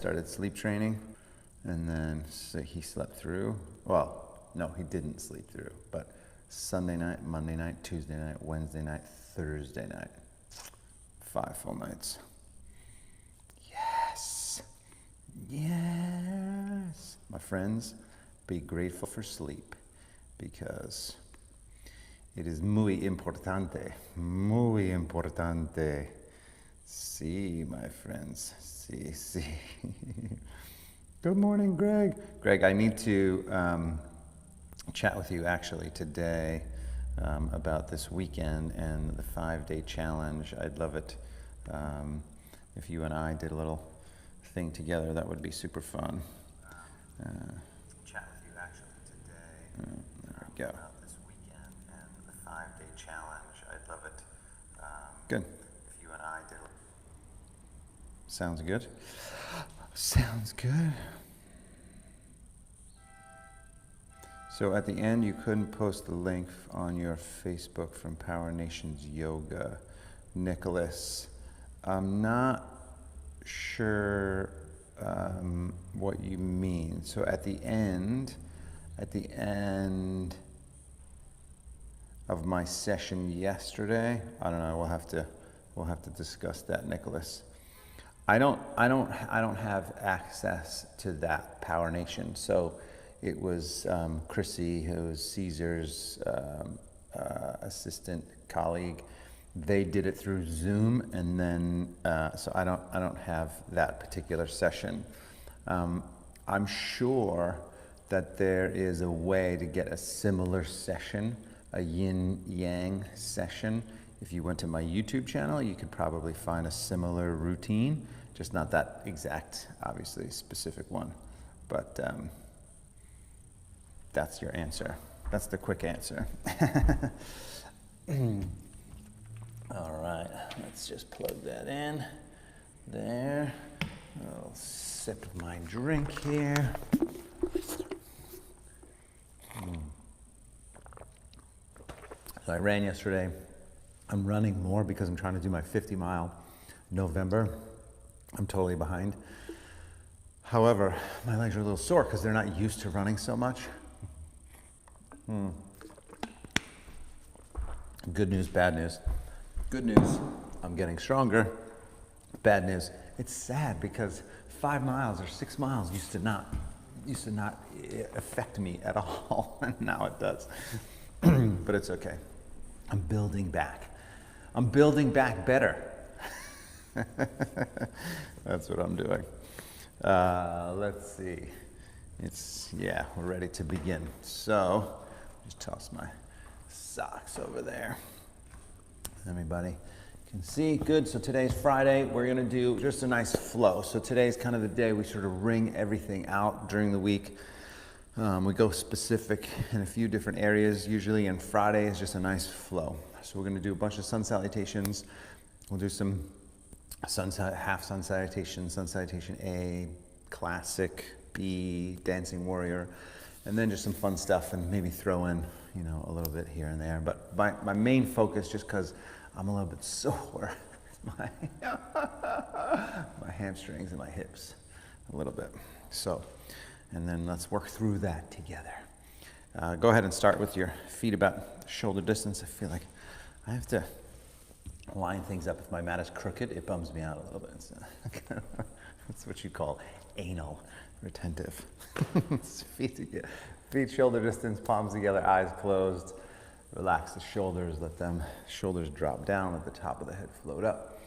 started sleep training, and then he slept through. Well, no, he didn't sleep through, but Sunday night, Monday night, Tuesday night, Wednesday night, Thursday night. 5 full nights. Yes. Yes. My friends, be grateful for sleep, because it is muy importante. Muy importante. Sí, my friends. Sí, sí. Good morning, Greg. Greg, I need to chat with you actually today about this weekend and the 5-day challenge. I'd love it if you and I did a little thing together. That would be super fun. Chat with you actually today. There we go. About this weekend and the 5-day challenge. I'd love it. Good. If you and I did. Sounds good. Sounds good. So at the end, you couldn't post the link on your Facebook from Power Nations Yoga. Nicholas, I'm not sure what you mean. So at the end of my session yesterday, I don't know. We'll have to discuss that, Nicholas. I don't have access to that Power Nation. So it was Chrissy, who was Caesar's assistant colleague. They did it through Zoom, and then so I don't have that particular session. I'm sure that there is a way to get a similar session, a yin yang session. If you went to my YouTube channel, you could probably find a similar routine, just not that exact, obviously, specific one. But that's your answer. That's the quick answer. All right, let's just plug that in there. A little sip of my drink here. So I ran yesterday. I'm running more because I'm trying to do my 50-mile November. I'm totally behind. However, my legs are a little sore because they're not used to running so much. Good news, bad news. Good news, I'm getting stronger. Bad news, it's sad because 5 miles or 6 miles used to not affect me at all, and now it does. But it's okay. I'm building back. I'm building back better. That's what I'm doing. Let's see. We're ready to begin. So, just toss my socks over there. Everybody can see. Good. So today's Friday. We're going to do just a nice flow. So today's kind of the day we sort of wring everything out during the week. We go specific in a few different areas usually, and Friday is just a nice flow. So we're going to do a bunch of sun salutations. We'll do some half sun salutation, sun salutation A, classic B, dancing warrior, and then just some fun stuff, and maybe throw in, a little bit here and there. But my main focus, just because I'm a little bit sore, my hamstrings and my hips a little bit. So, and then let's work through that together. Go ahead and start with your feet about shoulder distance. I feel like I have to line things up. If my mat is crooked, it bums me out a little bit. So, that's what you call anal retentive. Feet shoulder distance, palms together, eyes closed. Relax the shoulders, let them shoulders drop down, let the top of the head float up.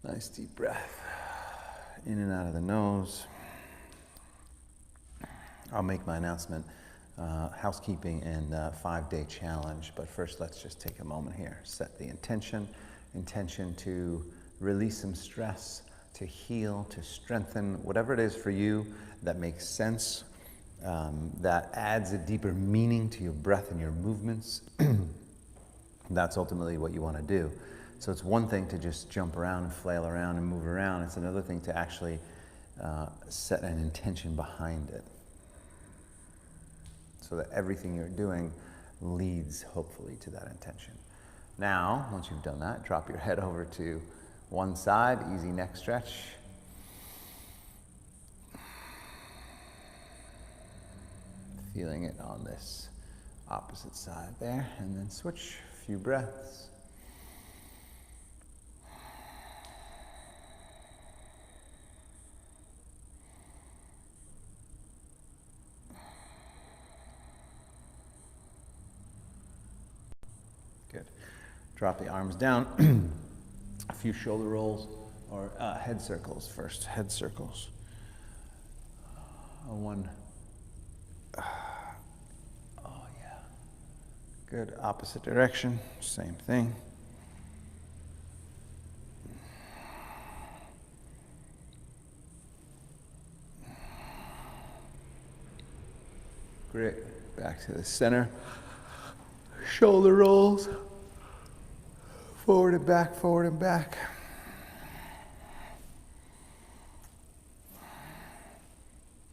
Nice deep breath. In and out of the nose. I'll make my announcement, housekeeping and 5-day challenge, but first let's just take a moment here. Set the intention to release some stress, to heal, to strengthen, whatever it is for you that makes sense, that adds a deeper meaning to your breath and your movements. That's ultimately what you want to do. So it's one thing to just jump around and flail around and move around. It's another thing to actually set an intention behind it, so that everything you're doing leads, hopefully, to that intention. Now, once you've done that, drop your head over to one side, easy neck stretch. feeling it on this opposite side there, and then switch a few breaths. Good. Drop the arms down. A few shoulder rolls or head circles first. Head circles. One. Oh, yeah. Good. Opposite direction. Same thing. Great. Back to the center. Shoulder rolls. Forward and back, forward and back.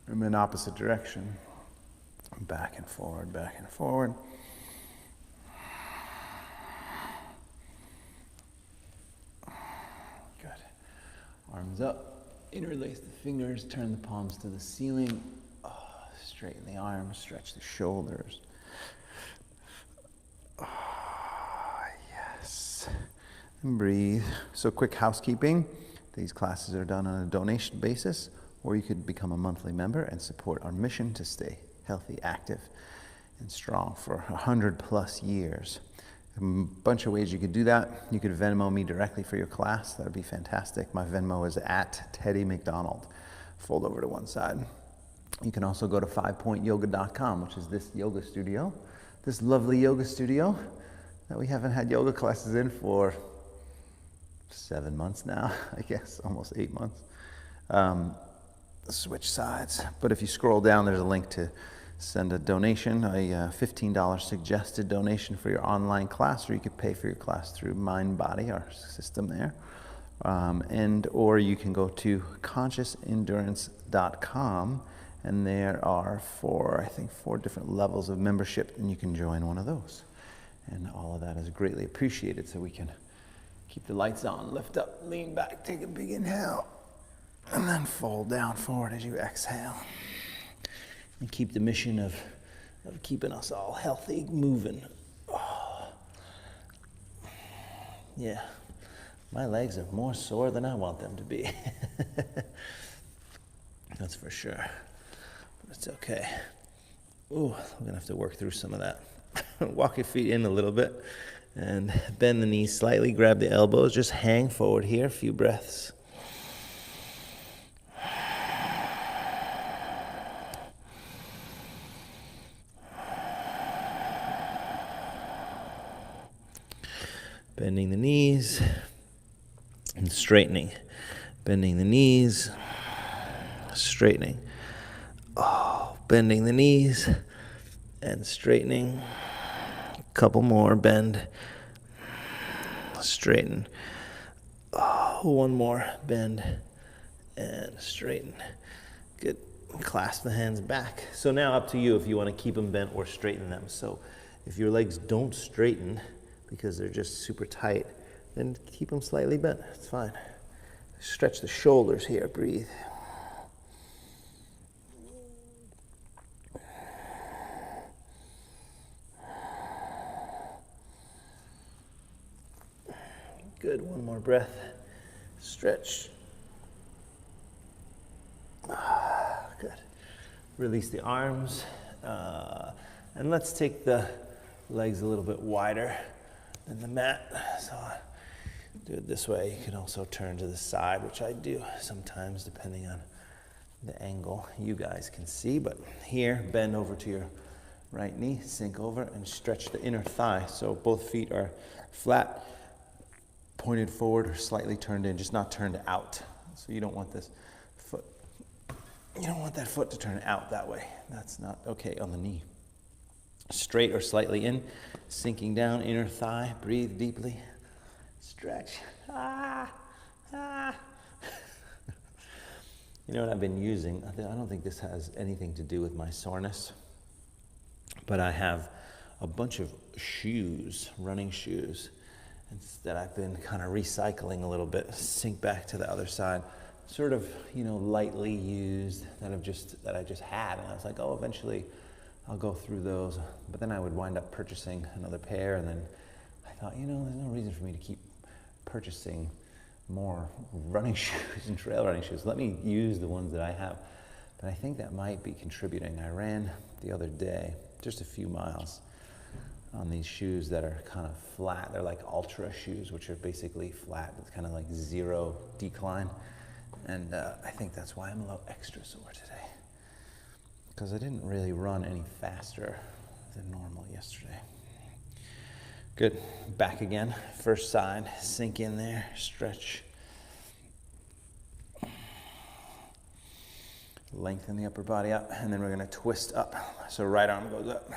And then opposite direction. Back and forward, back and forward. Good. Arms up. Interlace the fingers, turn the palms to the ceiling. Straighten the arms, stretch the shoulders. And breathe. So quick housekeeping. These classes are done on a donation basis, or you could become a monthly member and support our mission to stay healthy, active, and strong for 100+ years. A bunch of ways you could do that. You could Venmo me directly for your class. That would be fantastic. My Venmo is at Teddy McDonald. Fold over to one side. You can also go to 5pointyoga.com, which is this yoga studio, this lovely yoga studio that we haven't had yoga classes in for 7 months now, I guess, almost 8 months. Switch sides. But if you scroll down, there's a link to send a donation, a $15 suggested donation for your online class, or you could pay for your class through MindBody, our system there. Or you can go to consciousendurance.com, and there are four different levels of membership, and you can join one of those. And all of that is greatly appreciated, so we can keep the lights on, lift up, lean back, take a big inhale, and then fold down forward as you exhale. And keep the mission of keeping us all healthy, moving. Oh. Yeah, my legs are more sore than I want them to be. That's for sure. But it's okay. Ooh, I'm gonna have to work through some of that. Walk your feet in a little bit and bend the knees slightly, grab the elbows, just hang forward here, a few breaths. Bending the knees and straightening. Bending the knees, straightening. Oh, bending the knees and straightening. A couple more, bend, straighten. Oh, one more, bend and straighten. Good. Clasp the hands back. So now up to you if you want to keep them bent or straighten them. So if your legs don't straighten because they're just super tight, then keep them slightly bent. It's fine. Stretch the shoulders here. Breathe. Good. One more breath. Stretch. Good. Release the arms. And let's take the legs a little bit wider than the mat. So do it this way. You can also turn to the side, which I do sometimes depending on the angle you guys can see. But here, bend over to your right knee, sink over and stretch the inner thigh. So both feet are flat, pointed forward or slightly turned in, just not turned out. So you don't want this foot, you don't want that foot to turn out that way. That's not okay on the knee. Straight or slightly in, sinking down, inner thigh, breathe deeply, stretch. You know what I've been using? I don't think this has anything to do with my soreness, but I have a bunch of shoes, running shoes, that I've been kind of recycling a little bit, sink back to the other side, sort of, lightly used, that I just had, and I was like, oh, eventually I'll go through those, but then I would wind up purchasing another pair, and then I thought, you know, there's no reason for me to keep purchasing more running shoes and trail running shoes. Let me use the ones that I have. But I think that might be contributing. I ran the other day, just a few miles, on these shoes that are kind of flat. They're like ultra shoes, which are basically flat. It's kind of like zero decline. And I think that's why I'm a little extra sore today, because I didn't really run any faster than normal yesterday. Good. Back again. First side. Sink in there. Stretch. Lengthen the upper body up, and then we're going to twist up. So right arm goes up,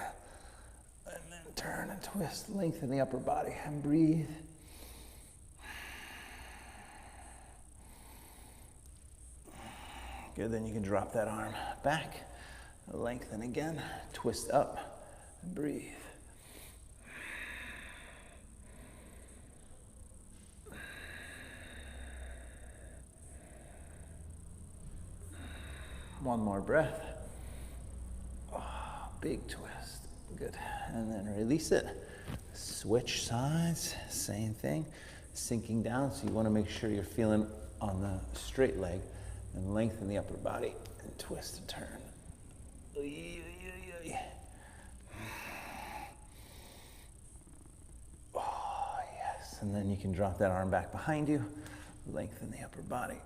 and then turn and twist. Lengthen the upper body and breathe. Good. Then you can drop that arm back. Lengthen again. Twist up and breathe. One more breath. Oh, big twist. Good. And then release it. Switch sides. Same thing. Sinking down. So you want to make sure you're feeling on the straight leg, and lengthen the upper body and twist and turn. Oh, yes. And then you can drop that arm back behind you. Lengthen the upper body.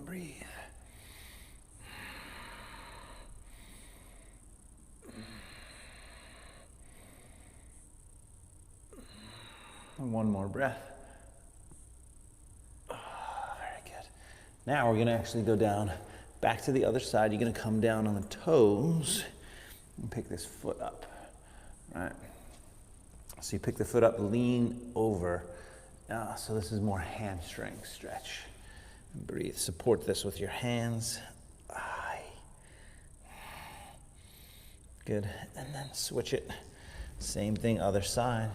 Breathe. And one more breath. Oh, very good. Now we're going to actually go down back to the other side. You're going to come down on the toes and pick this foot up. Right? So you pick the foot up, lean over. So this is more hamstring stretch. Breathe. Support this with your hands. Good. And then switch it. Same thing, other side.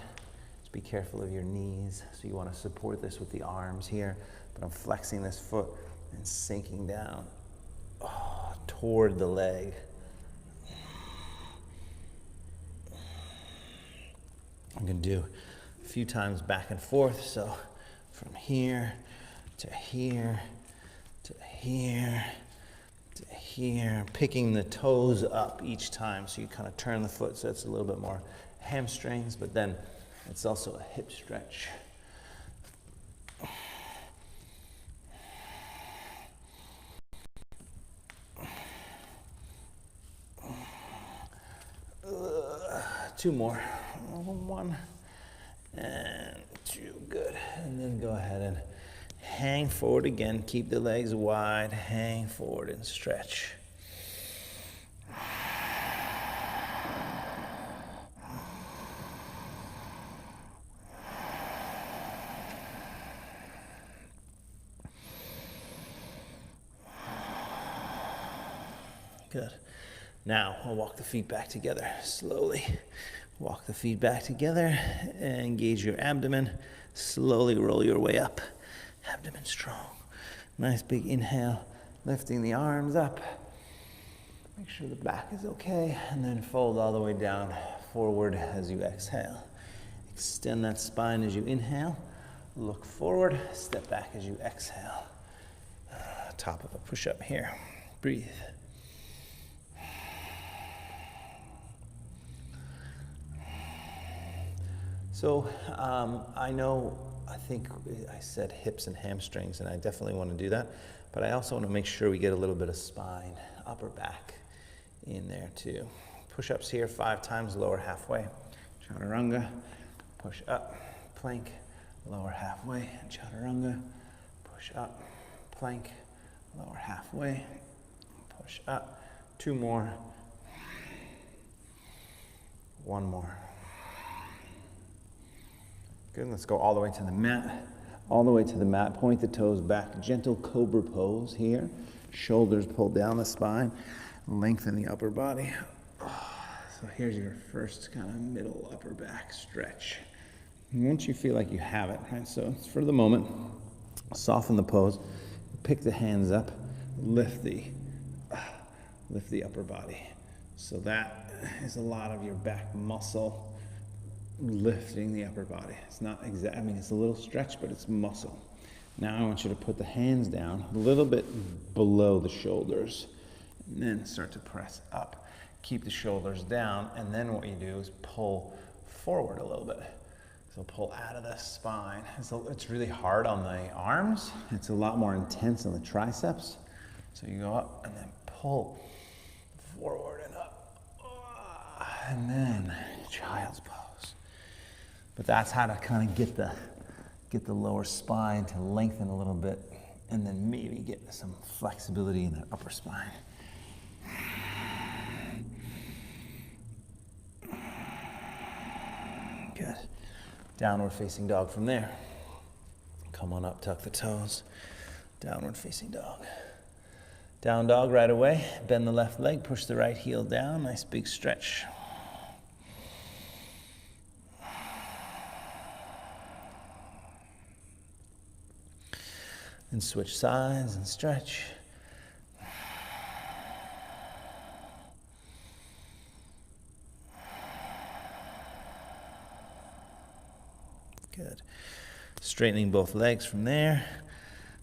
Just be careful of your knees. So you want to support this with the arms here. But I'm flexing this foot and sinking down toward the leg. I'm going to do a few times back and forth. So from here to here, to here, to here, picking the toes up each time. So you kind of turn the foot, so it's a little bit more hamstrings, but then it's also a hip stretch. Two more. One and two. Good. And then go ahead and hang forward again. Keep the legs wide. Hang forward and stretch. Good. Now, I'll walk the feet back together slowly. Walk the feet back together. Engage your abdomen. Slowly roll your way up. Abdomen strong. Nice big inhale. Lifting the arms up. Make sure the back is okay. And then fold all the way down forward as you exhale. Extend that spine as you inhale. Look forward. Step back as you exhale. Top of a push-up here. Breathe. So I think I said hips and hamstrings, and I definitely want to do that. But I also want to make sure we get a little bit of spine, upper back in there too. Push-ups here 5 times, lower halfway. Chaturanga, push up, plank, lower halfway. Chaturanga, push up, plank, lower halfway. Push up. 2 more. 1 more. Good, let's go all the way to the mat. All the way to the mat, point the toes back. Gentle cobra pose here. Shoulders pull down the spine. Lengthen the upper body. So here's your first kind of middle upper back stretch. And once you feel like you have it, right? So for the moment, soften the pose. Pick the hands up. Lift the lift the upper body. So that is a lot of your back muscle lifting the upper body. It's not exact, I mean, it's a little stretch, but it's muscle. Now I want you to put the hands down a little bit below the shoulders, and then start to press up. Keep the shoulders down, and then what you do is pull forward a little bit. So pull out of the spine. It's really hard on the arms. It's a lot more intense on the triceps. So you go up and then pull forward and up. And then child's pose. But that's how to kind of get the lower spine to lengthen a little bit, and then maybe get some flexibility in the upper spine. Good. Downward facing dog from there. Come on up, tuck the toes. Downward facing dog. Down dog right away. Bend the left leg, push the right heel down. Nice big stretch. And switch sides and stretch. Good. Straightening both legs from there.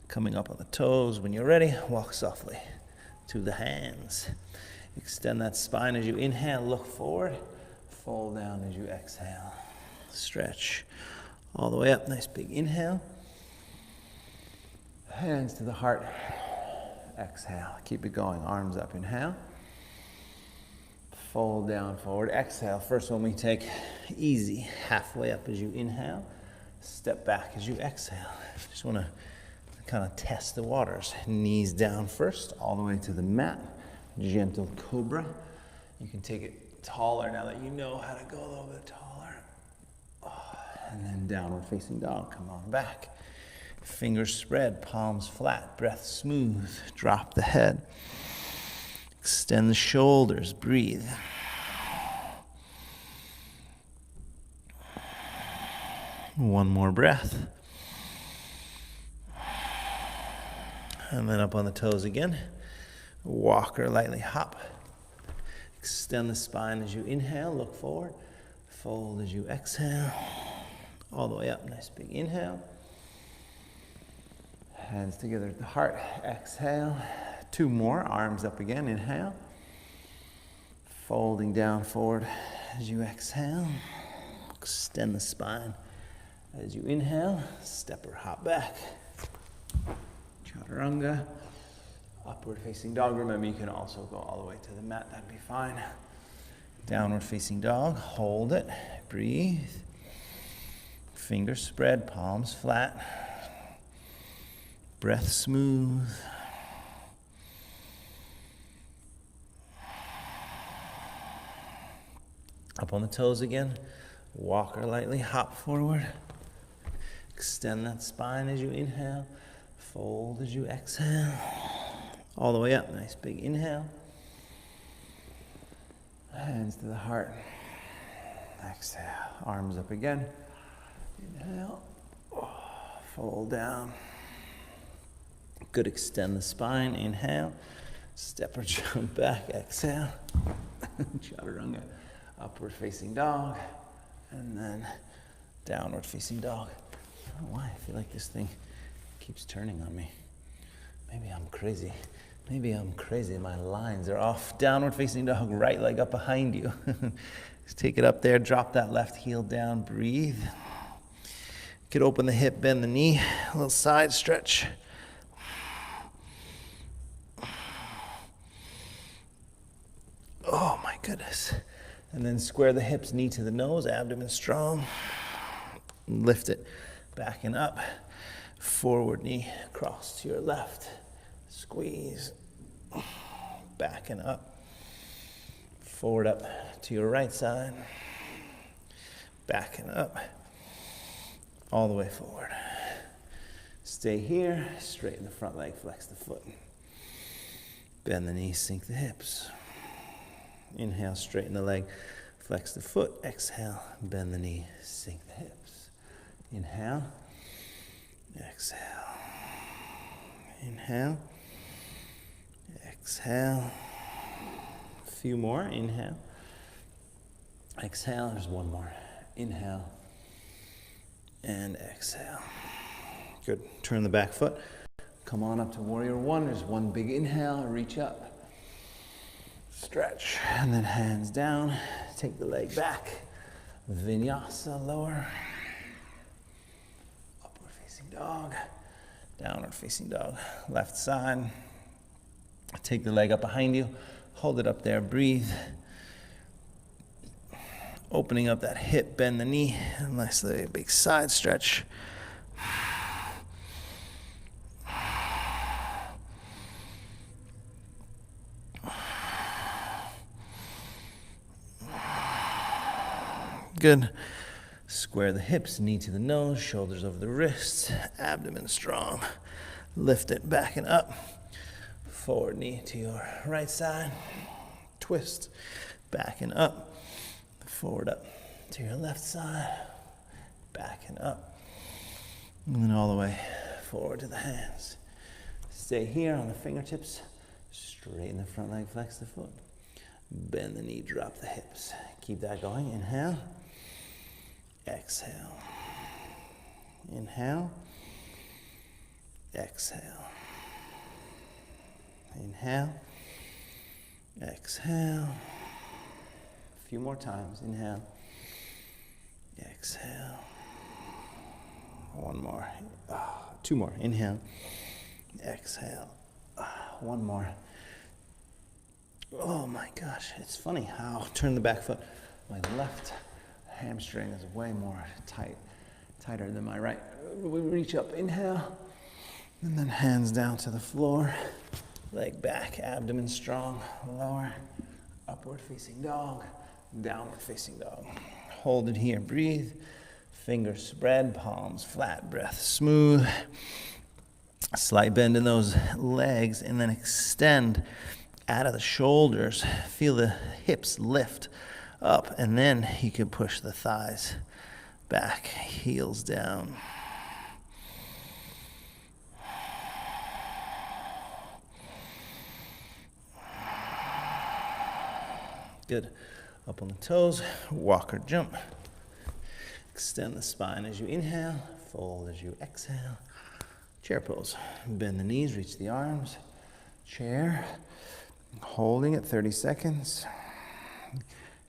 Coming up on the toes. When you're ready, walk softly to the hands. Extend that spine as you inhale, look forward. Fold down as you exhale. Stretch all the way up. Nice big inhale. Hands to the heart. Exhale. Keep it going. Arms up. Inhale. Fold down, forward. Exhale. First one we take easy. Halfway up as you inhale. Step back as you exhale. Just want to kind of test the waters. Knees down first, all the way to the mat. Gentle cobra. You can take it taller now that you know how to go a little bit taller. And then downward facing dog. Come on back. Fingers spread, palms flat, breath smooth. Drop the head. Extend the shoulders, breathe. One more breath. And then up on the toes again. Walk or lightly hop. Extend the spine as you inhale, look forward. Fold as you exhale. All the way up, nice big inhale. Hands together at the heart, exhale. Two more, arms up again, inhale. Folding down forward as you exhale. Extend the spine as you inhale. Step or hop back. Chaturanga. Upward facing dog. Remember, you can also go all the way to the mat, that'd be fine. Downward facing dog, hold it, breathe. Fingers spread, palms flat. Breath smooth. Up on the toes again. Walk or lightly hop forward. Extend that spine as you inhale. Fold as you exhale. All the way up. Nice big inhale. Hands to the heart. Exhale. Arms up again. Inhale. Fold down. Good, extend the spine, inhale, step or jump back, exhale, chaturanga, upward facing dog, and then downward facing dog. I don't know why, I feel like this thing keeps turning on me. Maybe I'm crazy, my lines are off. Downward facing dog, right leg up behind you. Just take it up there, drop that left heel down, breathe. You could open the hip, bend the knee, a little side stretch. Oh my goodness. And then square the hips, knee to the nose, abdomen strong. Lift it back and up. Forward knee cross to your left. Squeeze. Back and up. Forward up to your right side. Back and up. All the way forward. Stay here. Straighten the front leg, flex the foot. Bend the knees, sink the hips. Inhale, straighten the leg, flex the foot. Exhale, bend the knee, sink the hips. Inhale, exhale. Inhale, exhale. few more. Inhale. Exhale. There's one more. Inhale. And exhale. Good. Turn the back foot. Come on up to warrior one. There's one big inhale. Reach up. Stretch. And then hands down. Take the leg back. Vinyasa, lower. Upward facing dog. Downward facing dog. Left side. Take the leg up behind you. Hold it up there. Breathe. Opening up that hip. Bend the knee. Nice little big side stretch. Good. Square the hips, knee to the nose, shoulders over the wrists, abdomen strong. Lift it back and up. Forward knee to your right side. Twist. Back and up. Forward up to your left side. Back and up. And then all the way forward to the hands. Stay here on the fingertips. Straighten the front leg, flex the foot. Bend the knee, drop the hips. Keep that going. Inhale. Exhale. Inhale. Exhale. Inhale. Exhale. A few more times. Inhale. Exhale. One more. Two more. Inhale. Exhale. One more. Oh my gosh, it's funny how turn the back foot. My left hamstring is way more tighter than my right. We reach up, inhale, and then hands down to the floor. Leg back, abdomen strong, lower, upward facing dog, downward facing dog. Hold it here, breathe. Fingers spread, palms flat, breath smooth. Slight bend in those legs, and then extend out of the shoulders. Feel the hips lift up, and then you can push the thighs back, heels down. Good. Up on the toes, walk or jump. Extend the spine as you inhale, fold as you exhale. Chair pose. Bend the knees, reach the arms. Chair. Holding it 30 seconds.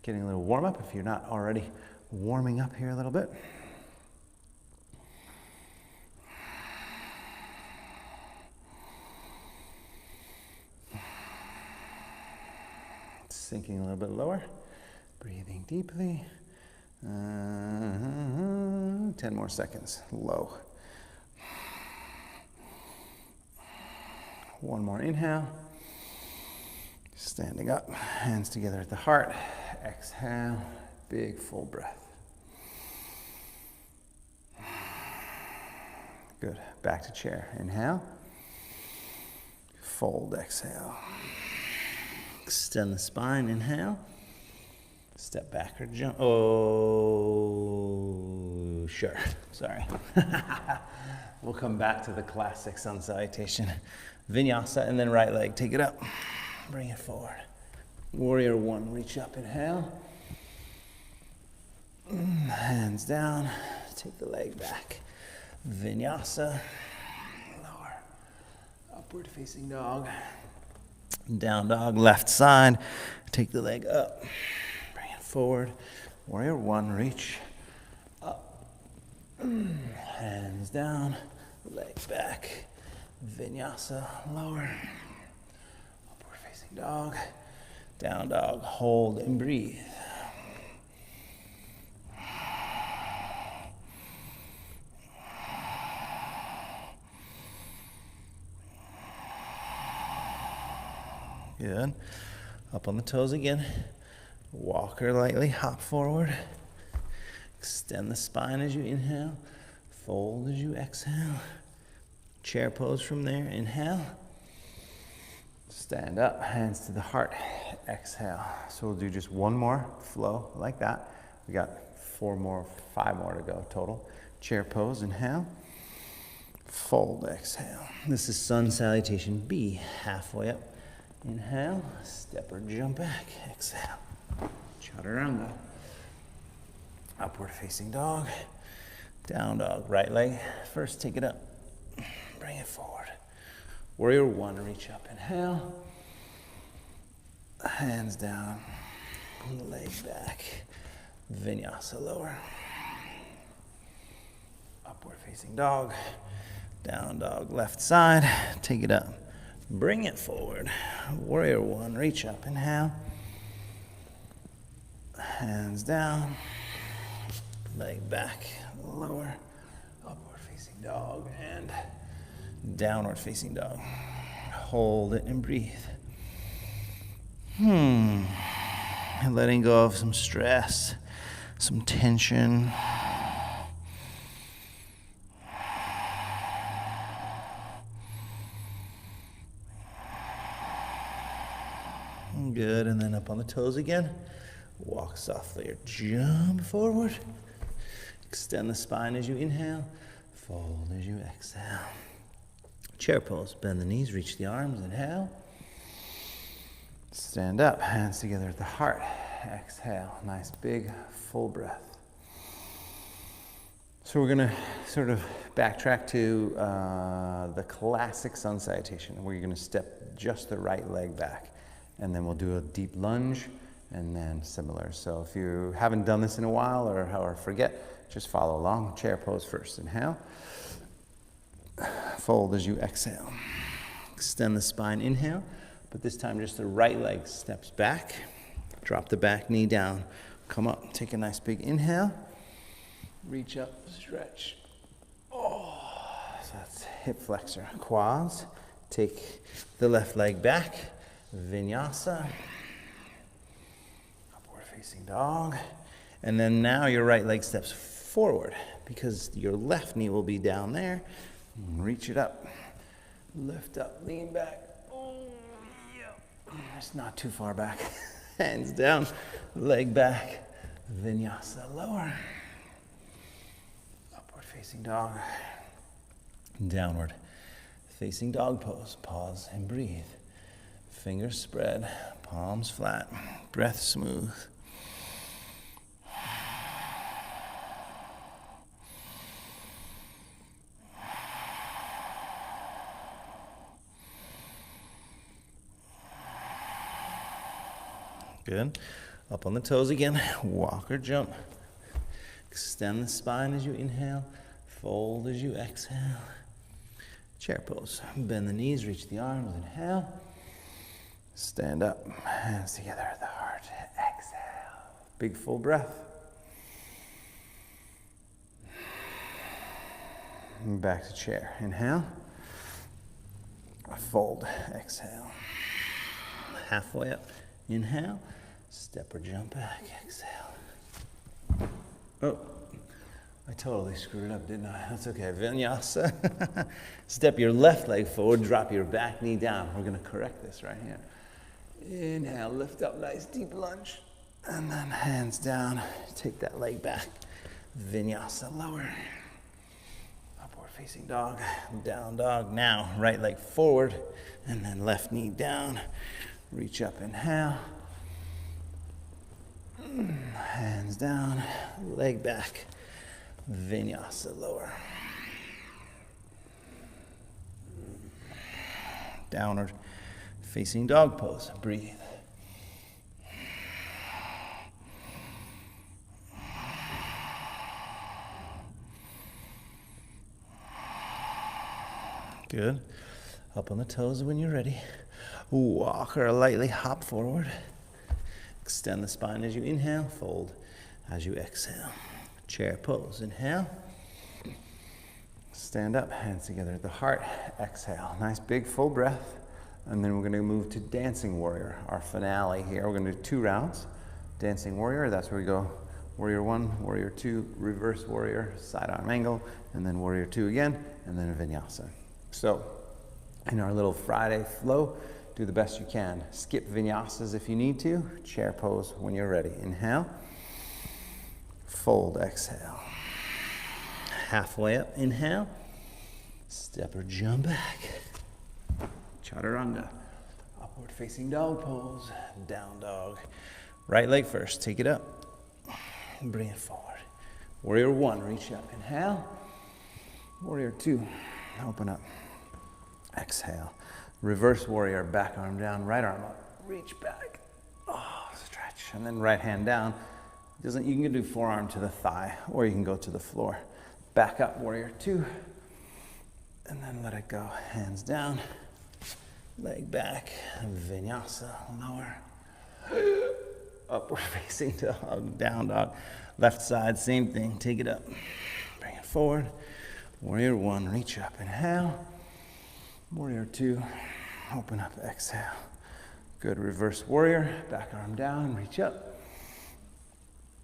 Getting a little warm up if you're not already warming up here a little bit. Sinking a little bit lower. Breathing deeply. 10 more seconds. Low. One more inhale. Standing up, hands together at the heart. Exhale, big full breath. Good. Back to chair. Inhale. Fold, exhale. Extend the spine, inhale. Step back or jump. Oh, sure. Sorry. We'll come back to the classic sun salutation. Vinyasa, and then right leg. Take it up. Bring it forward. Warrior one. Reach up, inhale. Hands down. Take the leg back. Vinyasa. Lower. Upward facing dog. Down dog, left side. Take the leg up. Bring it forward. Warrior one. Reach up. Hands down. Leg back. Vinyasa. Lower. Dog, down dog, hold and breathe. Good. Up on the toes again. Walker lightly, hop forward. Extend the spine as you inhale. Fold as you exhale. Chair pose from there. Inhale. Stand up, hands to the heart, exhale. So we'll do just one more flow like that. We got 5 more to go total. Chair pose, inhale. Fold, exhale. This is sun salutation B, halfway up, Inhale, step or jump back. Exhale. Chaturanga. Upward facing dog. Down dog. Right leg. First, take it up. Bring it forward. Warrior one. Reach up. Inhale. Hands down. Leg back. Vinyasa lower. Upward facing dog. Down dog. Left side. Take it up. Bring it forward. Warrior one. Reach up. Inhale. Hands down. Leg back. Lower. Upward facing dog. And downward facing dog. Hold it and breathe. Letting go of some stress, some tension. Good, and then up on the toes again. Walk softly or jump forward. Extend the spine as you inhale. Fold as you exhale. Chair pose. Bend the knees, reach the arms. Inhale. Stand up, hands together at the heart. Exhale. Nice big full breath. So we're going to sort of backtrack to the classic sun salutation, where you're going to step just the right leg back. And then we'll do a deep lunge and then similar. So if you haven't done this in a while or forget, just follow along. Chair pose first. Inhale. Fold as you exhale. Extend the spine. Inhale. But this time just the right leg steps back. Drop the back knee down. Come up. Take a nice big inhale. Reach up. Stretch. Oh, so that's hip flexor. Quads. Take the left leg back. Vinyasa. Upward facing dog. And then now your right leg steps forward because your left knee will be down there. Reach it up. Lift up. Lean back. Oh, yeah. It's not too far back. Hands down. Leg back. Vinyasa lower. Upward facing dog. Downward facing dog pose. Pause and breathe. Fingers spread, palms flat, breath smooth. Good. Up on the toes again. Walk or jump. Extend the spine as you inhale. Fold as you exhale. Chair pose. Bend the knees, reach the arms. Inhale. Stand up, hands together at the heart. Exhale. Big full breath. And back to chair. Inhale. Fold. Exhale. Halfway up. Inhale. Step or jump back. Exhale. Oh, I totally screwed up, didn't I? That's okay. Vinyasa. Step your left leg forward. Drop your back knee down. We're going to correct this right here. Inhale, lift up, nice deep lunge. And then hands down, take that leg back. Vinyasa lower. Upward facing dog, down dog. Now, right leg forward, and then left knee down. Reach up, inhale. Hands down, leg back. Vinyasa lower. Downward facing dog pose. Breathe. Good. Up on the toes when you're ready. Walk or lightly hop forward. Extend the spine as you inhale. Fold as you exhale. Chair pose. Inhale. Stand up, hands together at the heart. Exhale. Nice big full breath. And then we're going to move to Dancing Warrior, our finale here. We're going to do 2 rounds. Dancing Warrior, that's where we go Warrior 1, Warrior 2, Reverse Warrior, side arm angle, and then Warrior 2 again, and then a Vinyasa. So, in our little Friday flow, do the best you can. Skip Vinyasas if you need to. Chair pose when you're ready. Inhale. Fold, exhale. Halfway up, inhale. Step or jump back. Chaturanga. Upward facing dog pose, down dog. Right leg first, take it up. Bring it forward. Warrior one, reach up, inhale. Warrior two, open up. Exhale. Reverse warrior, back arm down, right arm up. Reach back. Oh, stretch. And then right hand down. You can do forearm to the thigh, or you can go to the floor. Back up, warrior two. And then let it go. Hands down. Leg back. Vinyasa, lower. Upward facing dog, down dog. Left side, same thing. Take it up. Bring it forward. Warrior one, reach up, inhale. Warrior two, open up, exhale. Good, reverse warrior, back arm down, reach up.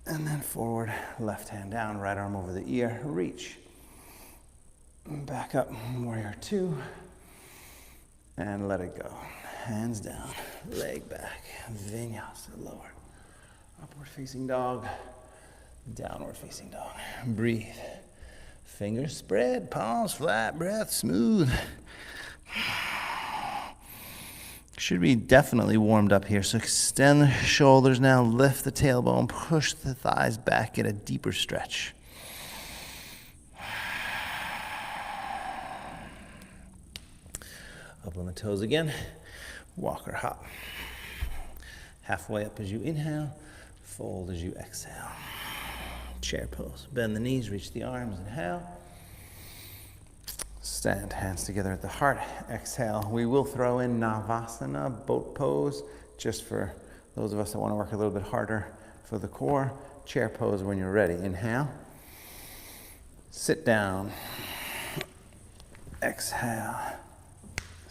And then forward, left hand down, right arm over the ear, reach. Back up, warrior two. And let it go. Hands down, leg back, vinyasa, lower. Upward facing dog, downward facing dog. Breathe. Fingers spread, palms flat, breath smooth. Should be definitely warmed up here. So extend the shoulders now, lift the tailbone, push the thighs back, get a deeper stretch. Up on the toes again, walk or hop. Halfway up as you inhale, fold as you exhale. Chair pose. Bend the knees, reach the arms, inhale. Stand, hands together at the heart, exhale. We will throw in Navasana, boat pose, just for those of us that want to work a little bit harder for the core. Chair pose when you're ready. Inhale. Sit down. Exhale.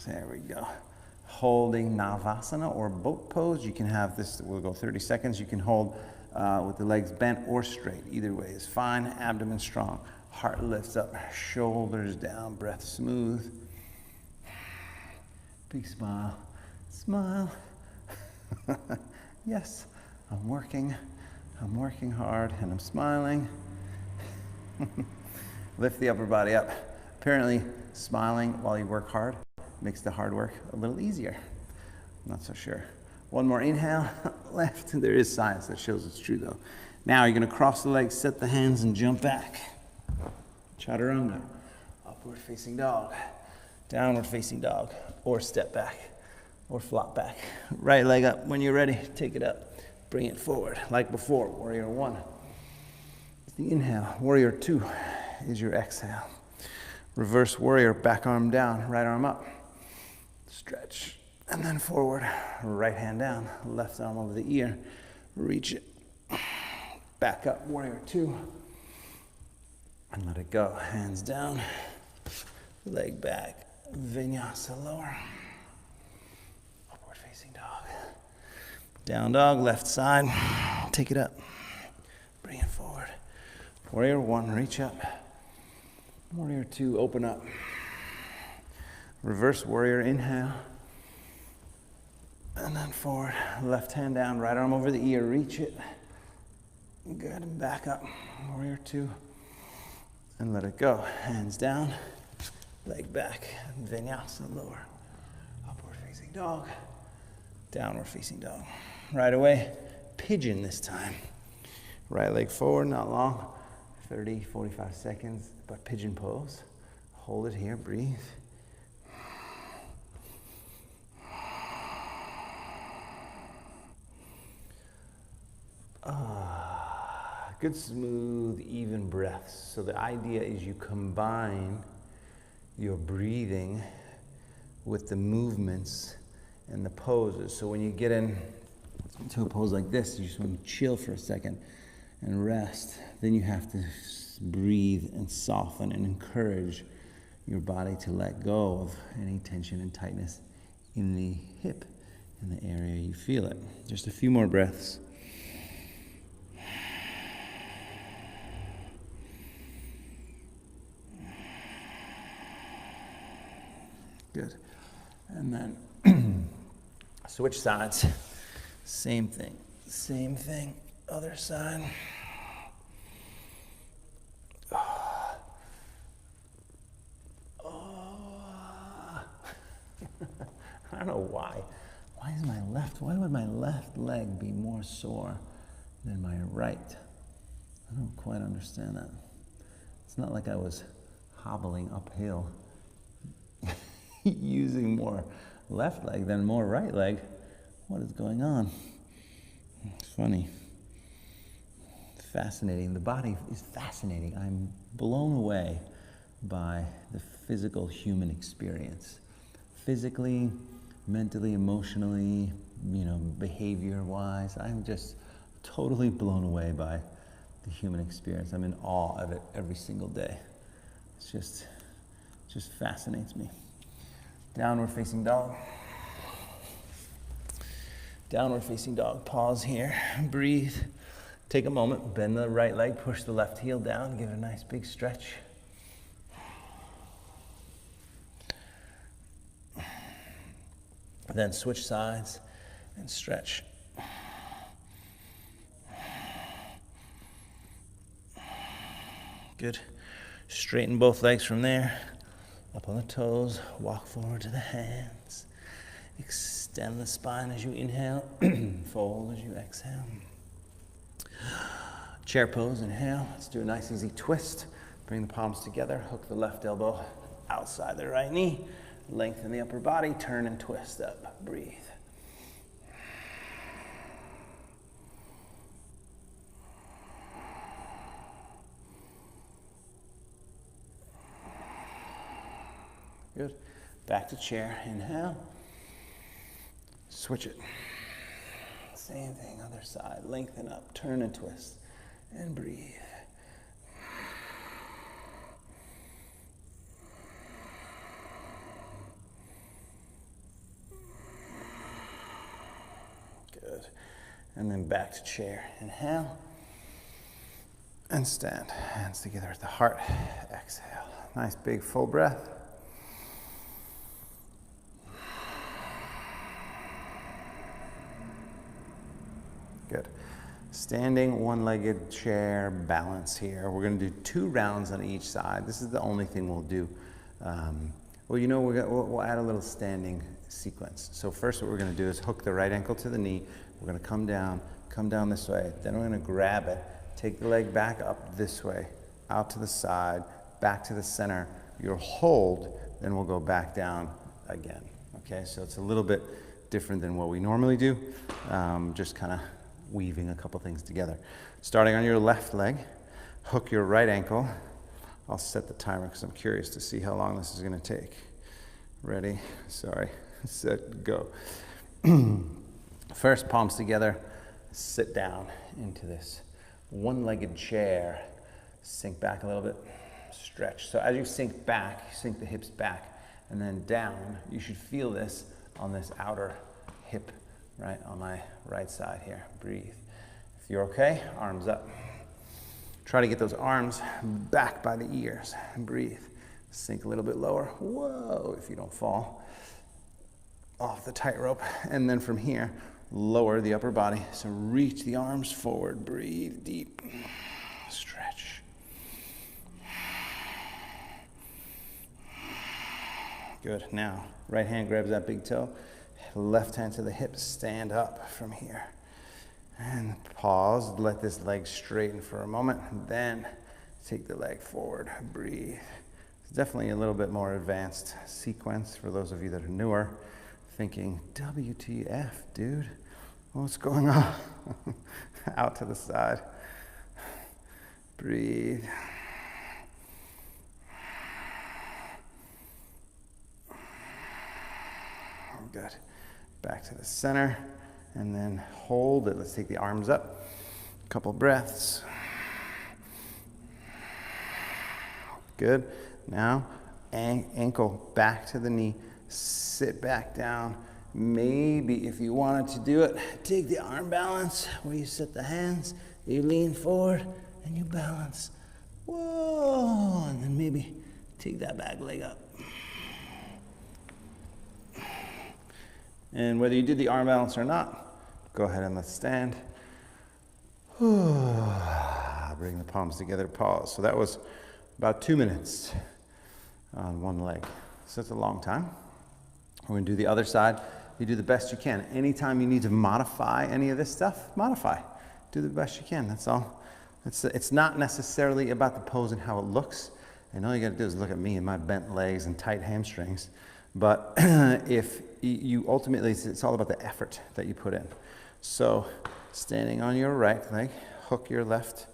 There we go. Holding Navasana or boat pose. You can have this, we'll go 30 seconds. You can hold with the legs bent or straight. Either way is fine. Abdomen strong. Heart lifts up. Shoulders down. Breath smooth. Big smile. Smile. Yes, I'm working hard and I'm smiling. Lift the upper body up. Apparently, smiling while you work hard makes the hard work a little easier. I'm not so sure. One more inhale, left. There is science that shows it's true though. Now you're gonna cross the legs, set the hands and jump back. Chaturanga, upward facing dog, downward facing dog, or step back, or flop back. Right leg up, when you're ready, take it up. Bring it forward, like before, warrior one. It's the inhale, warrior two is your exhale. Reverse warrior, back arm down, right arm up. Stretch, and then forward, right hand down, left arm over the ear, reach it. Back up, warrior two, and let it go. Hands down, leg back, vinyasa lower. Upward facing dog. Down dog, left side, take it up. Bring it forward. Warrior one, reach up. Warrior two, open up. Reverse warrior, inhale. And then forward, left hand down, right arm over the ear, reach it. Good, and back up. Warrior two. And let it go. Hands down, leg back, vinyasa lower. Upward facing dog, downward facing dog. Right away, pigeon this time. Right leg forward, not long. 30, 45 seconds, but pigeon pose. Hold it here, breathe. Good, smooth, even breaths. So the idea is you combine your breathing with the movements and the poses. So when you get into a pose like this, you just want to chill for a second and rest. Then you have to breathe and soften and encourage your body to let go of any tension and tightness in the hip, in the area you feel it. Just a few more breaths. Good. And then switch sides. Same thing. Same thing. Other side. I don't know why why would my left leg be more sore than my right? I don't quite understand that. It's not like I was hobbling uphill using more left leg than more right leg. What is going on? It's funny. Fascinating. The body is fascinating. I'm blown away by the physical human experience. Physically, mentally, emotionally, behavior-wise, I'm just totally blown away by the human experience. I'm in awe of it every single day. It just fascinates me. Downward facing dog. Downward facing dog. Pause here. Breathe. Take a moment. Bend the right leg. Push the left heel down. Give it a nice big stretch. Then switch sides and stretch. Good. Straighten both legs from there. Up on the toes. Walk forward to the hands. Extend the spine as you inhale. Fold as you exhale. Chair pose. Inhale. Let's do a nice easy twist. Bring the palms together. Hook the left elbow outside the right knee. Lengthen the upper body, turn and twist up. Breathe. Good. Back to chair. Inhale. Switch it. Same thing, other side. Lengthen up, turn and twist. And breathe. And then back to chair. Inhale. And stand. Hands together at the heart. Exhale. Nice big full breath. Good. Standing one-legged chair balance here. We're going to do 2 rounds on each side. This is the only thing we'll do. We'll add a little standing sequence. So first what we're going to do is hook the right ankle to the knee. We're going to come down this way. Then we're going to grab it, take the leg back up this way, out to the side, back to the center. You'll hold, then we'll go back down again. Okay, so it's a little bit different than what we normally do, just kind of weaving a couple things together. Starting on your left leg, hook your right ankle. I'll set the timer because I'm curious to see how long this is going to take. Ready? Sorry. Set, go. First, palms together, sit down into this one-legged chair. Sink back a little bit, stretch. So as you sink back, you sink the hips back, and then down. You should feel this on this outer hip, right on my right side here. Breathe. If you're okay, arms up. Try to get those arms back by the ears. Breathe. Sink a little bit lower. Whoa, if you don't fall off the tightrope. And then from here, lower the upper body. So reach the arms forward. Breathe deep. Stretch. Good. Now, right hand grabs that big toe. Left hand to the hip. Stand up from here. And pause. Let this leg straighten for a moment. Then take the leg forward. Breathe. It's definitely a little bit more advanced sequence for those of you that are newer. Thinking, WTF, dude? What's going on? Out to the side. Breathe. Good. Back to the center. And then hold it. Let's take the arms up. A couple breaths. Good. Now, ankle back to the knee. Sit back down. Maybe if you wanted to do it, take the arm balance where you set the hands, you lean forward and you balance. Whoa, and then maybe take that back leg up. And whether you did the arm balance or not, go ahead and let's stand. Bring the palms together, pause. So that was about 2 minutes on one leg. So that's a long time. We're going to do the other side. You do the best you can. Anytime you need to modify any of this stuff, modify. Do the best you can, that's all. It's not necessarily about the pose and how it looks. And all you gotta do is look at me and my bent legs and tight hamstrings. But if you ultimately, it's all about the effort that you put in. So standing on your right leg, hook your left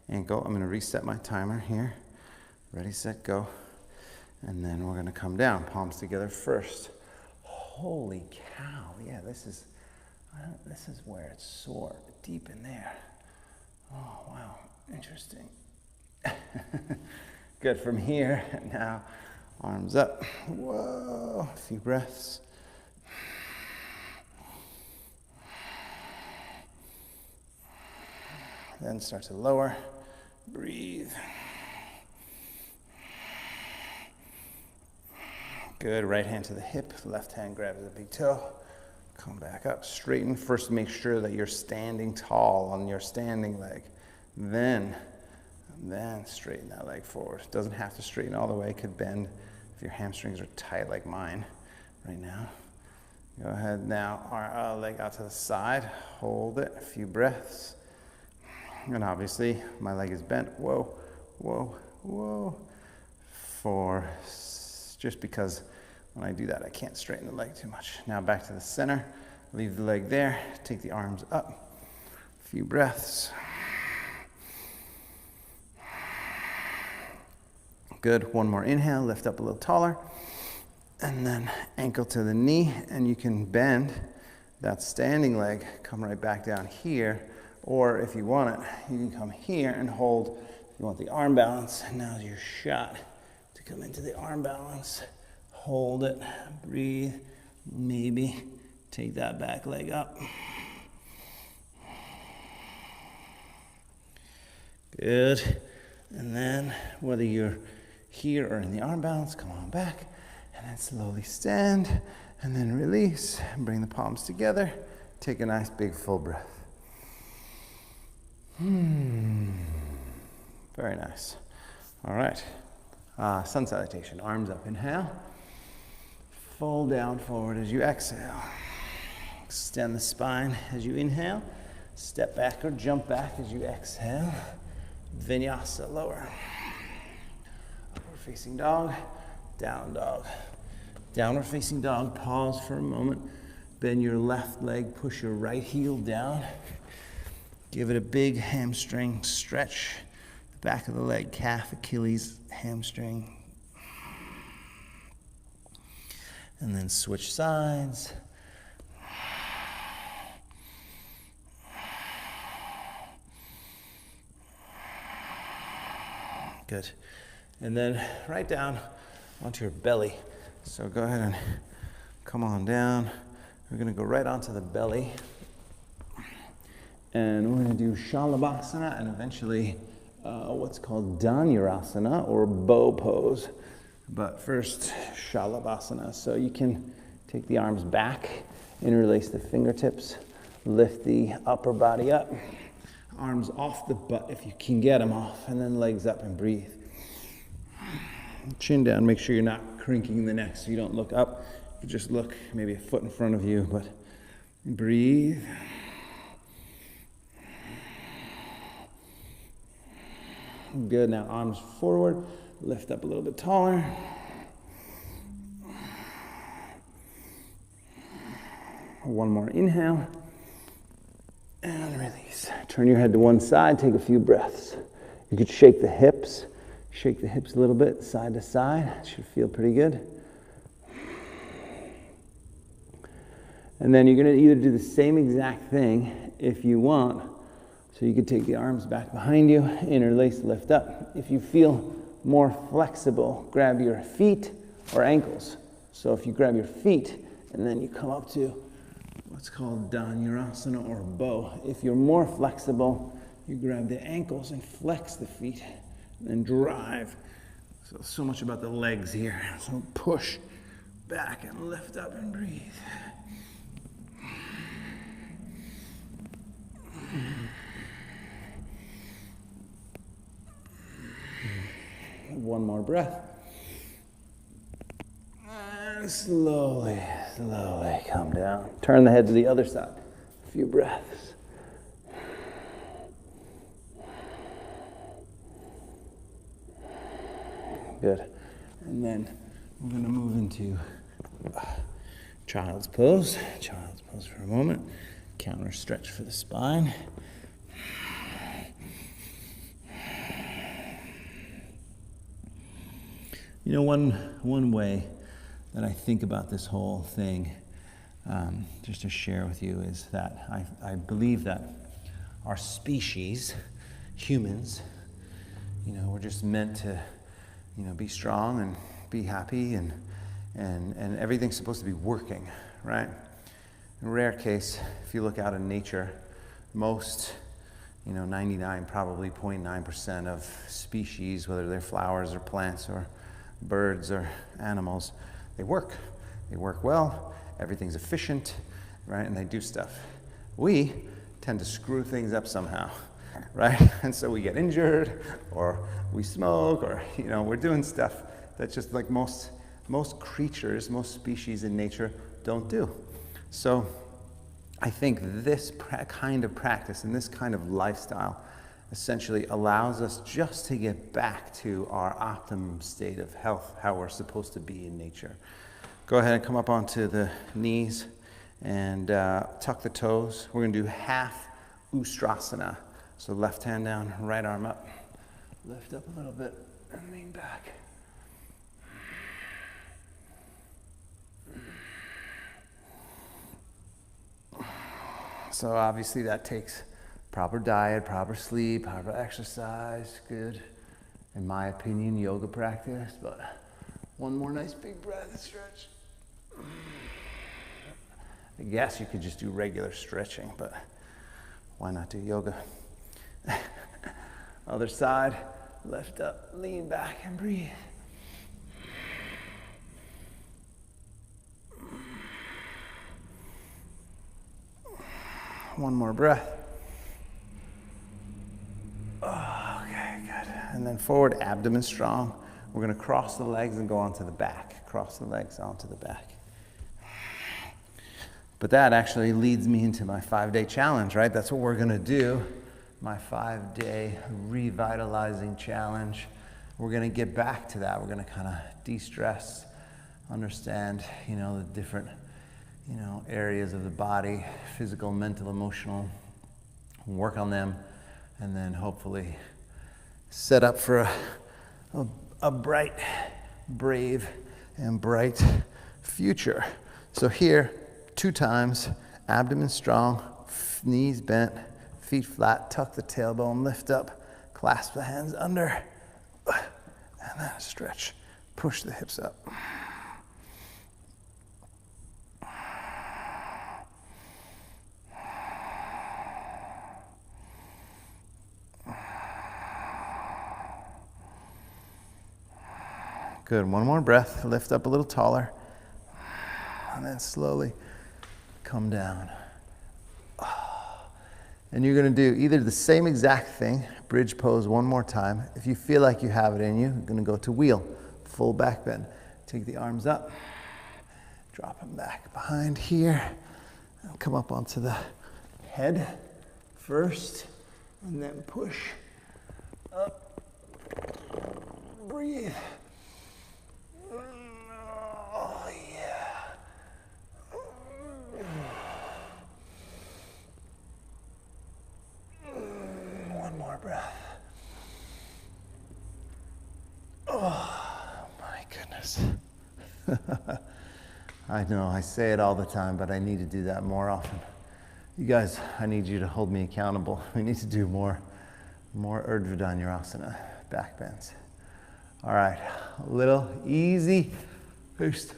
ankle. I'm gonna reset my timer here. Ready, set, go. And then we're gonna come down, palms together first. Holy cow, yeah, this is where it's sore, deep in there. Oh, wow, interesting. Good, from here, now, arms up. Whoa, a few breaths. Then start to lower, breathe. Good, right hand to the hip, left hand grabs the big toe. Come back up, straighten. First make sure that you're standing tall on your standing leg. Then straighten that leg forward. It doesn't have to straighten all the way, it could bend if your hamstrings are tight like mine right now. Go ahead now, our leg out to the side, hold it, a few breaths. And obviously my leg is bent, whoa, whoa, whoa. Just because when I do that, I can't straighten the leg too much. Now back to the center, leave the leg there, take the arms up, a few breaths. Good, one more inhale, lift up a little taller, and then ankle to the knee, and you can bend that standing leg, come right back down here, or if you want it, you can come here and hold, if you want the arm balance, and now's your shot to come into the arm balance. Hold it, breathe, maybe take that back leg up. Good, and then whether you're here or in the arm balance, come on back, and then slowly stand, and then release, bring the palms together, take a nice big full breath. Very nice. All right, sun salutation, arms up, inhale. Fold down forward as you exhale. Extend the spine as you inhale. Step back or jump back as you exhale. Vinyasa, lower. Upward facing dog, down dog. Downward facing dog, pause for a moment. Bend your left leg, push your right heel down. Give it a big hamstring stretch. The back of the leg, calf, Achilles, hamstring. And then switch sides. Good. And then right down onto your belly. So go ahead and come on down. We're gonna go right onto the belly. And we're gonna do Shalabhasana and eventually what's called Dhanurasana or bow pose. But first, Shalabhasana. So you can take the arms back, interlace the fingertips, lift the upper body up, arms off the butt if you can get them off, and then legs up and breathe. Chin down, make sure you're not crinking the neck so you don't look up. You just look maybe a foot in front of you, but breathe. Good, now arms forward. Lift up a little bit taller. One more inhale. And release. Turn your head to one side, take a few breaths. You could shake the hips. Shake the hips a little bit, side to side. It should feel pretty good. And then you're gonna either do the same exact thing if you want. So you could take the arms back behind you, interlace, lift up. If you feel more flexible, grab your feet or ankles. So if you grab your feet and then you come up to what's called Dhanurasana or bow. If you're more flexible, you grab the ankles and flex the feet and then drive. So much about the legs here. So push back and lift up and breathe. One more breath. And slowly slowly come down. Turn the head to the other side. A few breaths. Good. And then we're going to move into child's pose. Child's pose for a moment. Counter stretch for the spine. You know, one way that I think about this whole thing, just to share with you, is that I believe that our species, humans, you know, we're just meant to, you know, be strong and be happy, and everything's supposed to be working, right? In rare case, if you look out in nature, most, you know, 99, probably 0.9% of species, whether they're flowers or plants or birds or animals, they work. They work well, everything's efficient, right? And they do stuff. We tend to screw things up somehow, right? And so we get injured, or we smoke, or, you know, we're doing stuff that just like most creatures, most species in nature don't do. So I think this kind of practice and this kind of lifestyle essentially allows us just to get back to our optimum state of health, how we're supposed to be in nature. Go ahead and come up onto the knees and tuck the toes. We're going to do half Ustrasana. So left hand down, right arm up. Lift up a little bit and lean back. So obviously that takes proper diet, proper sleep, proper exercise, good, in my opinion, yoga practice, but one more nice big breath and stretch. I guess you could just do regular stretching, but why not do yoga? Other side, lift up, lean back and breathe. One more breath. Okay, good. And then forward, abdomen strong. We're going to cross the legs and go onto the back. Cross the legs onto the back. But that actually leads me into my 5-day challenge, right? That's what we're going to do. My 5-day revitalizing challenge. We're going to get back to that. We're going to kind of de-stress, understand, you know, the different, you know, areas of the body, physical, mental, emotional, work on them, and then hopefully set up for a bright, brave, and bright future. So here, 2 times, abdomen strong, knees bent, feet flat, tuck the tailbone, lift up, clasp the hands under, and then stretch, push the hips up. Good, one more breath, lift up a little taller, and then slowly come down. And you're going to do either the same exact thing, bridge pose one more time. If you feel like you have it in you, you're going to go to wheel, full back bend. Take the arms up, drop them back behind here, and come up onto the head first, and then push up, breathe. Oh, yeah. One more breath. Oh, my goodness. I know, I say it all the time, but I need to do that more often. You guys, I need you to hold me accountable. We need to do more Urdhva Dhanurasana, back bends. All right, a little easy, just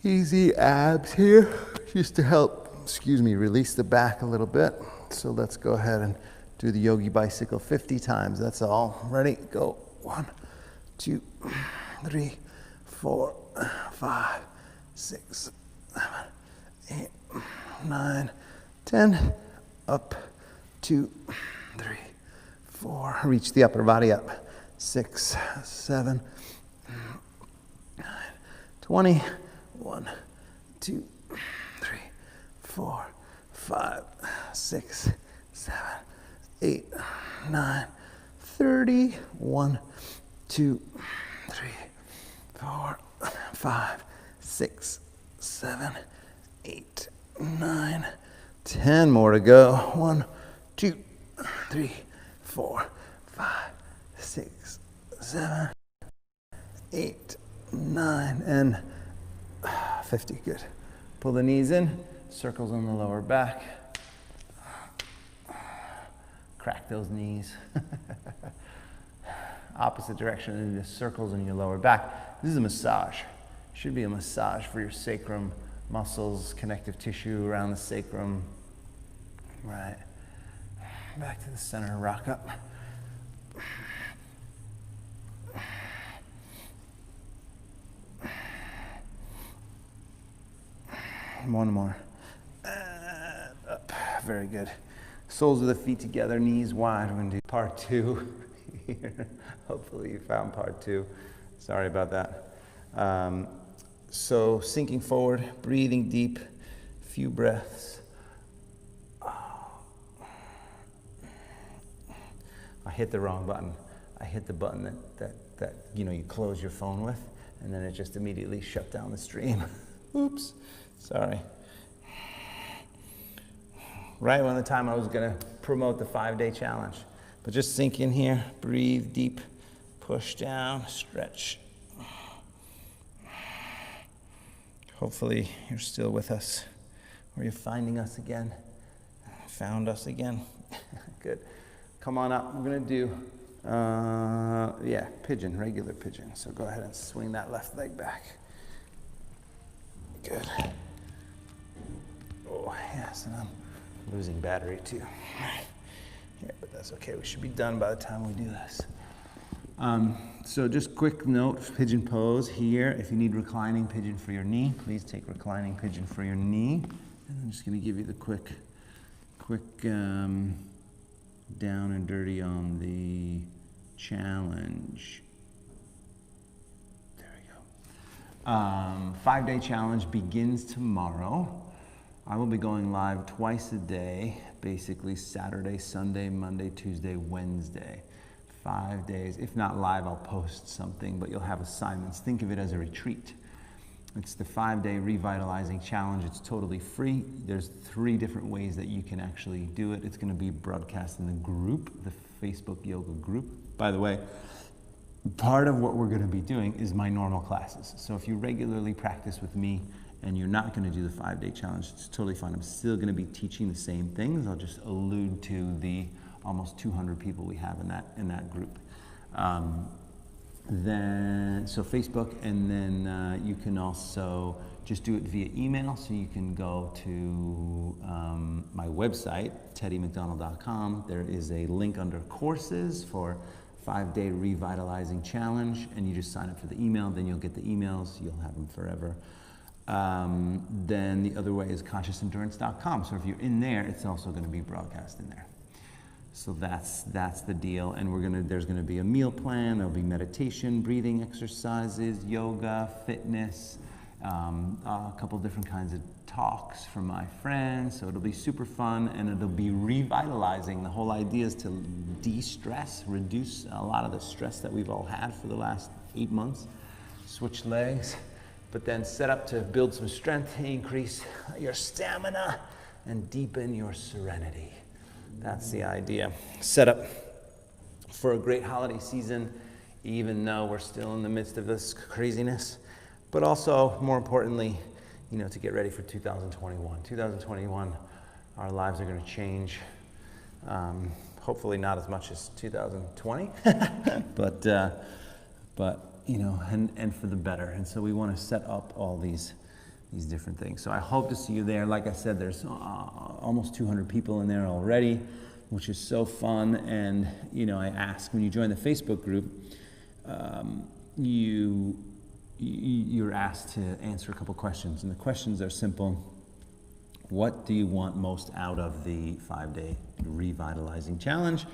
easy abs here, just to help, release the back a little bit. So let's go ahead and do the yogi bicycle 50 times. That's all. Ready? Go. 1, 2, 3, 4, 5, 6, 7, 8, 9, 10. Up. 2, 3, 4. Reach the upper body up. 6, 7, 9, 20. 1, 2, 3, 4, 5, 6, 7, 8, 9, 30. 1, 2, 3, 4, 5, 6, 7, 8, 9, 10 more to go. 1, 2, 3, 4, 5, 6, 7, 8, 9, and 50. Good. Pull the knees in, circles on the lower back. Crack those knees. Opposite direction, and the circles in your lower back. This is a massage. Should be a massage for your sacrum muscles, connective tissue around the sacrum. Right. Back to the center, rock up. One more. And up. Very good. Soles of the feet together, knees wide. We're going to do part 2 here. Hopefully you found part 2. Sorry about that. So sinking forward, breathing deep, few breaths. I hit the wrong button. I hit the button that you close your phone with, and then it just immediately shut down the stream. Oops, sorry. Right when the time I was gonna promote the 5-day challenge. But just sink in here, breathe deep, push down, stretch. Hopefully you're still with us, or you're finding us again, found us again. Good. Come on up. We're gonna do, pigeon, regular pigeon. So go ahead and swing that left leg back. Good. Oh, yes, and I'm losing battery too. Yeah, but that's okay. We should be done by the time we do this. So just quick note, pigeon pose here. If you need reclining pigeon for your knee, please take reclining pigeon for your knee. And I'm just gonna give you the quick down and dirty on the challenge. There we go. 5-day challenge begins tomorrow. I will be going live twice a day, basically Saturday, Sunday, Monday, Tuesday, Wednesday. 5 days. If not live, I'll post something, but you'll have assignments. Think of it as a retreat. It's the 5-day revitalizing challenge. It's totally free. There's 3 different ways that you can actually do it. It's going to be broadcast in the group, the Facebook yoga group. By the way, part of what we're going to be doing is my normal classes. So if you regularly practice with me and you're not going to do the 5-day challenge, it's totally fine. I'm still going to be teaching the same things. I'll just allude to the almost 200 people we have in that group. So Facebook, and then you can also just do it via email. So you can go to my website, teddymcdonald.com. There is a link under courses for 5-day revitalizing challenge, and you just sign up for the email. Then you'll get the emails. You'll have them forever. Then the other way is consciousendurance.com. So if you're in there, it's also going to be broadcast in there. So that's the deal, and there's gonna be a meal plan. There'll be meditation, breathing exercises, yoga, fitness, a couple different kinds of talks from my friends. So it'll be super fun, and it'll be revitalizing. The whole idea is to de-stress, reduce a lot of the stress that we've all had for the last 8 months. Switch legs, but then set up to build some strength, increase your stamina, and deepen your serenity. That's the idea. Set up for a great holiday season, even though we're still in the midst of this craziness, but also, more importantly, to get ready for 2021. 2021, our lives are going to change. Hopefully not as much as 2020, but and for the better. And so we want to set up all these different things. So I hope to see you there. Like I said, there's almost 200 people in there already, which is so fun. And I ask, when you join the Facebook group, you're asked to answer a couple questions, and the questions are simple. What do you want most out of the 5-day revitalizing challenge?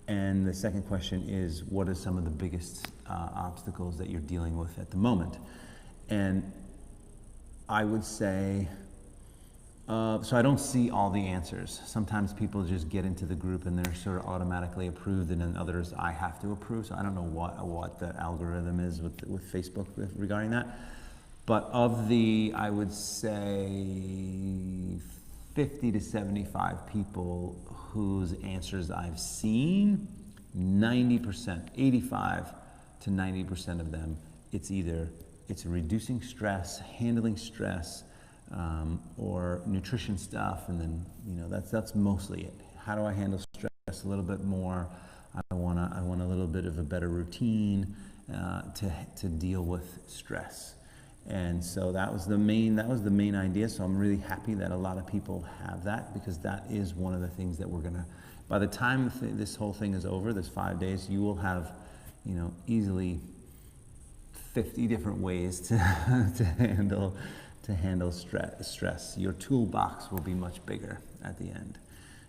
And the second question is, what are some of the biggest obstacles that you're dealing with at the moment? And I would say, so I don't see all the answers. Sometimes people just get into the group and they're sort of automatically approved, and then others I have to approve. So I don't know what the algorithm is with Facebook regarding that. But of the, I would say 50 to 75 people whose answers I've seen, 90%, 85 to 90% of them, it's either it's reducing stress, handling stress, or nutrition stuff, and then that's mostly it. How do I handle stress a little bit more? I want a little bit of a better routine to deal with stress. And so that was the main idea. So I'm really happy that a lot of people have that, because that is one of the things that we're gonna, by the time this whole thing is over, this 5 days, you will have, easily 50 different ways to handle stress. Your toolbox will be much bigger at the end.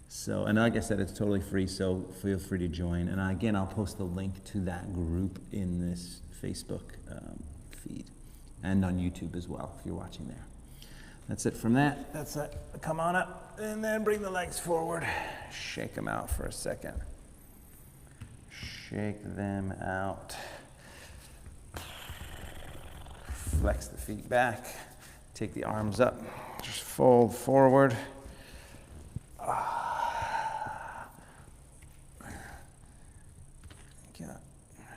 So, and like I said, it's totally free, so feel free to join. And again, I'll post the link to that group in this Facebook feed, and on YouTube as well, if you're watching there. That's it from that. That's it. Come on up, and then bring the legs forward. Shake them out for a second. Shake them out. Flex the feet back. Take the arms up. Just fold forward.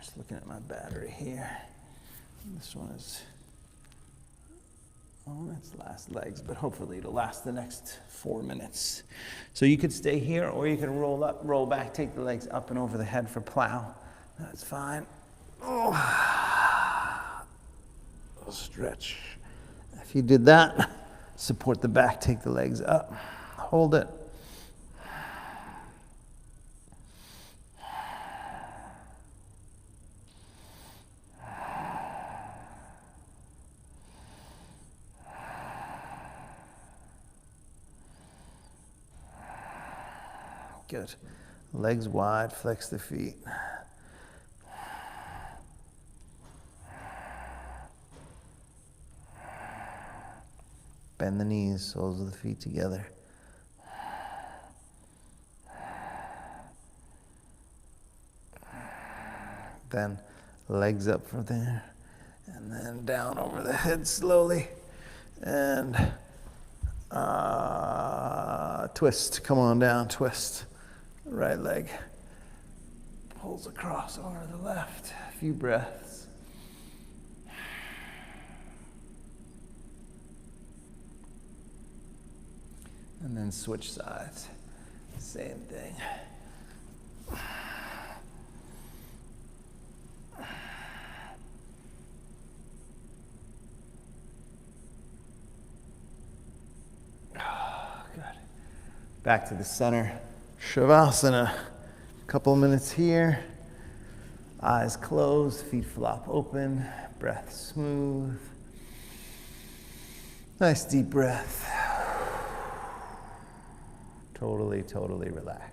Just looking at my battery here. This one is, that's last legs, but hopefully it'll last the next 4 minutes. So you could stay here, or you can roll up, roll back, take the legs up and over the head for plow. That's fine. Stretch. If you did that, support the back, take the legs up, hold it. Good. Legs wide, flex the feet. Bend the knees, soles of the feet together. Then legs up from there, and then down over the head slowly, and twist. Come on down, twist. Right leg pulls across over the left. A few breaths. And then switch sides. Same thing. Good. Back to the center. Shavasana. Couple minutes here. Eyes closed, feet flop open, breath smooth. Nice deep breath. Totally, totally relax.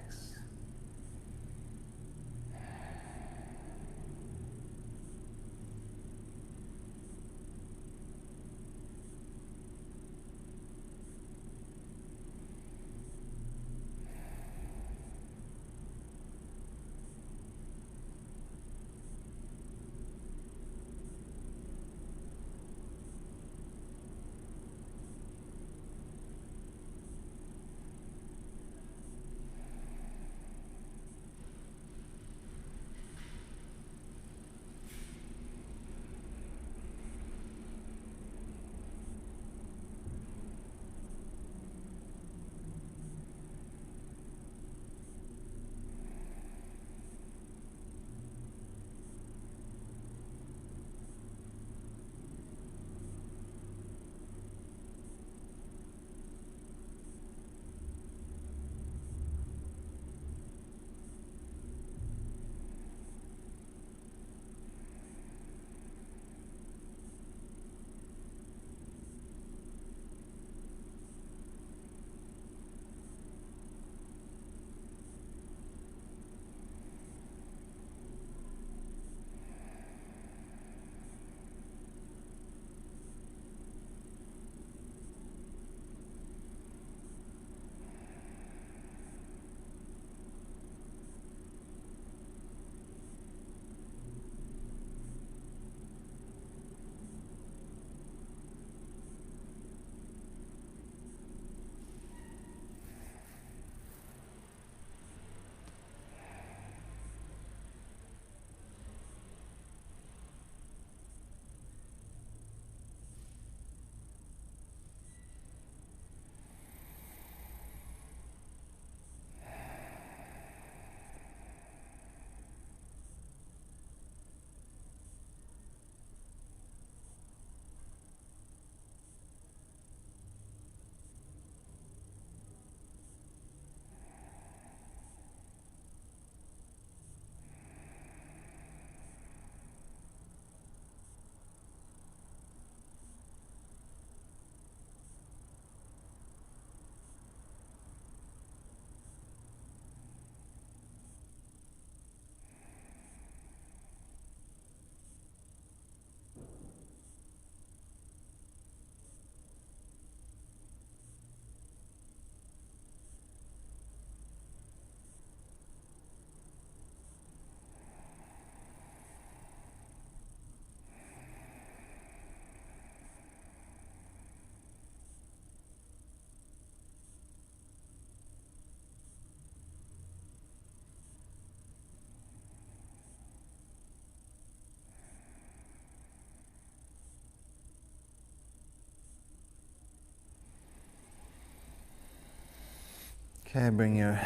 Okay, bring your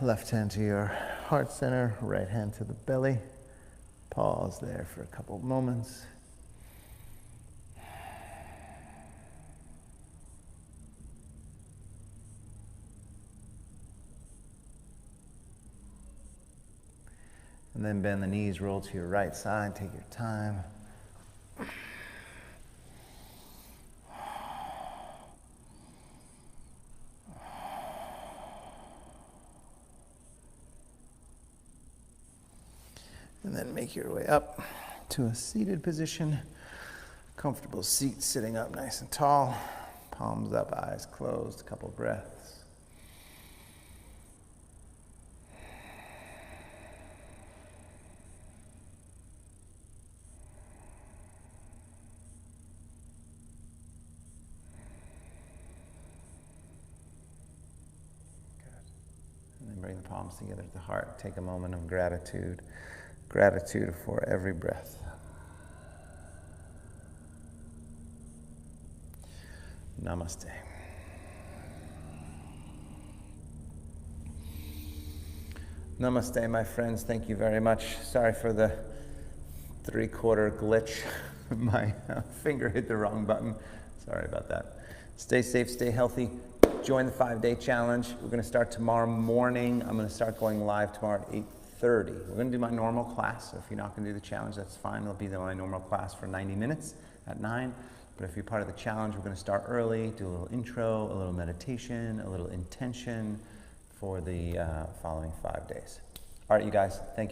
left hand to your heart center, right hand to the belly. Pause there for a couple of moments. And then bend the knees, roll to your right side, take your time. And then make your way up to a seated position. Comfortable seat, sitting up nice and tall. Palms up, eyes closed, a couple breaths. And then bring the palms together at the heart. Take a moment of gratitude. Gratitude for every breath. Namaste. Namaste, my friends. Thank you very much. Sorry for the 3/4 glitch. My finger hit the wrong button. Sorry about that. Stay safe, stay healthy. Join the 5-day challenge. We're going to start tomorrow morning. I'm going to start going live tomorrow at 8:30. We're going to do my normal class. So if you're not going to do the challenge, that's fine. It'll be my normal class for 90 minutes at 9. But if you're part of the challenge, we're going to start early, do a little intro, a little meditation, a little intention for the following 5 days. All right, you guys, thank you.